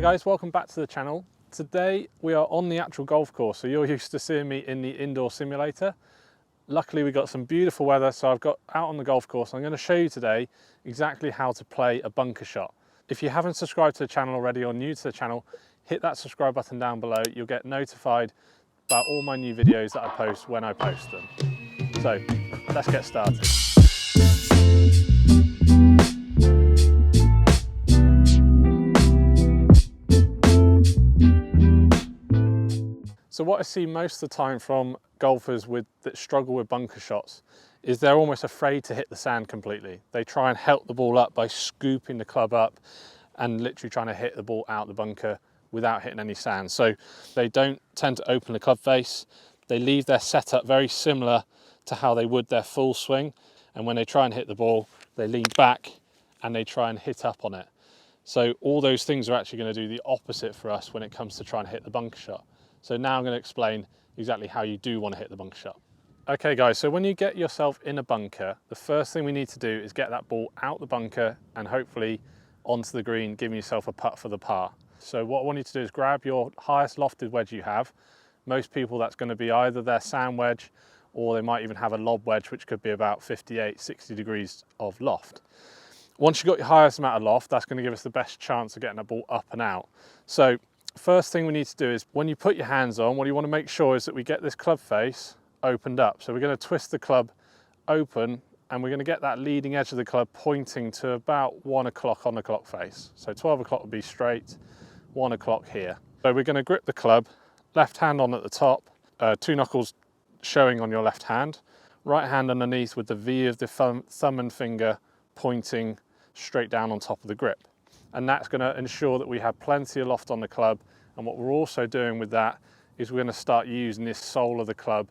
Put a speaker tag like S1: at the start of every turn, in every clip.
S1: Hi guys, welcome back to the channel. Today we are on the actual golf course, so you're used to seeing me in the indoor simulator. Luckily we got some beautiful weather, so I've got out on the golf course. I'm going to show you today exactly how to play a bunker shot. If you haven't subscribed to the channel already or new to the channel, hit that subscribe button down below. You'll get notified about all my new videos that I post when I post them. So let's get started. So what I see most of the time from golfers that struggle with bunker shots is they're almost afraid to hit the sand completely. They try and help the ball up by scooping the club up and literally trying to hit the ball out the bunker without hitting any sand. So they don't tend to open the club face. They leave their setup very similar to how they would their full swing. And when they try and hit the ball, they lean back and they try and hit up on it. So all those things are actually going to do the opposite for us when it comes to trying to hit the bunker shot. So now I'm going to explain exactly how you do want to hit the bunker shot. Okay guys, so when you get yourself in a bunker, the first thing we need to do is get that ball out the bunker and hopefully onto the green, giving yourself a putt for the par. So what I want you to do is grab your highest lofted wedge you have. Most people that's going to be either their sand wedge or they might even have a lob wedge, which could be about 58, 60 degrees of loft. Once you've got your highest amount of loft, that's going to give us the best chance of getting the ball up and out. So first thing we need to do is when you put your hands on, what you want to make sure is that we get this club face opened up. So we're going to twist the club open and we're going to get that leading edge of the club pointing to about 1 o'clock on the clock face. So 12 o'clock would be straight, 1 o'clock here. So we're going to grip the club, left hand on at the top, 2 knuckles showing on your left hand, right hand underneath with the V of the thumb and finger pointing straight down on top of the grip. And that's going to ensure that we have plenty of loft on the club. And what we're also doing with that is we're going to start using this sole of the club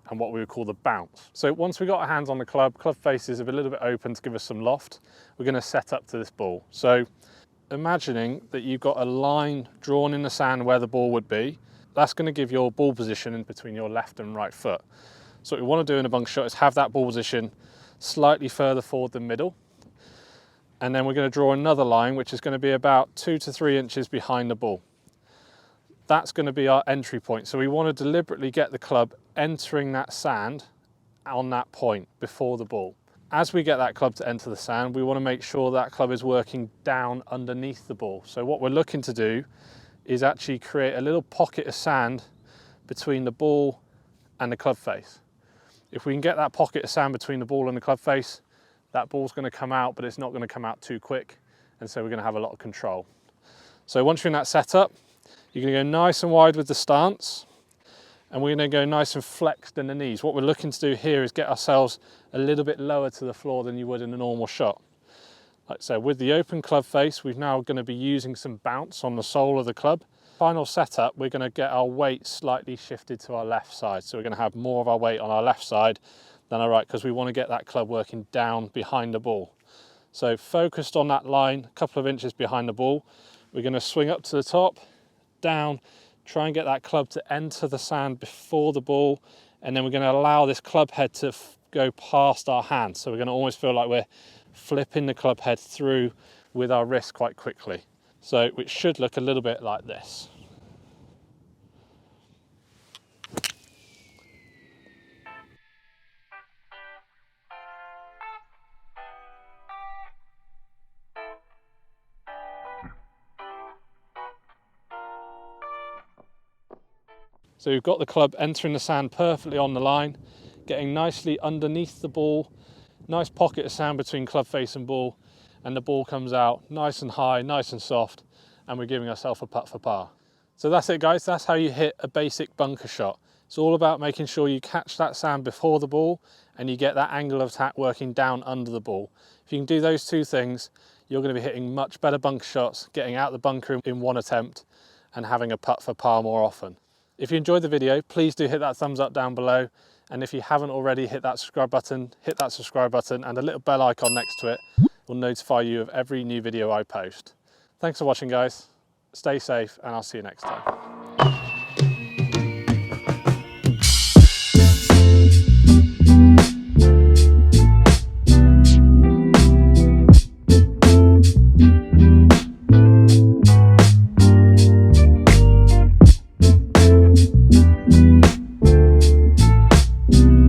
S1: and what we would call the bounce. So once we've got our hands on the club face is a little bit open to give us some loft, we're going to set up to this ball. So imagining that you've got a line drawn in the sand where the ball would be, that's going to give your ball position in between your left and right foot. So what we want to do in a bunker shot is have that ball position slightly further forward than middle. And then we're going to draw another line, which is going to be about 2 to 3 inches behind the ball. That's going to be our entry point. So we want to deliberately get the club entering that sand on that point before the ball. As we get that club to enter the sand, we want to make sure that club is working down underneath the ball. So what we're looking to do is actually create a little pocket of sand between the ball and the club face. If we can get that pocket of sand between the ball and the club face, that ball's going to come out, but it's not going to come out too quick, and so we're going to have a lot of control. So once you're in that setup, you're going to go nice and wide with the stance, and we're going to go nice and flexed in the knees. What we're looking to do here is get ourselves a little bit lower to the floor than you would in a normal shot. Like so, with the open club face, we're now going to be using some bounce on the sole of the club. Final setup, we're going to get our weight slightly shifted to our left side. So we're going to have more of our weight on our left side than our right, because we want to get that club working down behind the ball. So focused on that line, a couple of inches behind the ball, we're going to swing up to the top, down, try and get that club to enter the sand before the ball, and then we're going to allow this club head to go past our hand. So we're going to almost feel like we're flipping the club head through with our wrist quite quickly. So it should look a little bit like this. So we've got the club entering the sand perfectly on the line, getting nicely underneath the ball, nice pocket of sand between club face and ball, and the ball comes out nice and high, nice and soft, and we're giving ourselves a putt for par. So that's it guys, that's how you hit a basic bunker shot. It's all about making sure you catch that sand before the ball and you get that angle of attack working down under the ball. If you can do those two things, you're going to be hitting much better bunker shots, getting out the bunker in one attempt and having a putt for par more often. If you enjoyed the video, please do hit that thumbs up down below. And if you haven't already, hit that subscribe button and a little bell icon next to it will notify you of every new video I post. Thanks for watching guys, stay safe and I'll see you next time.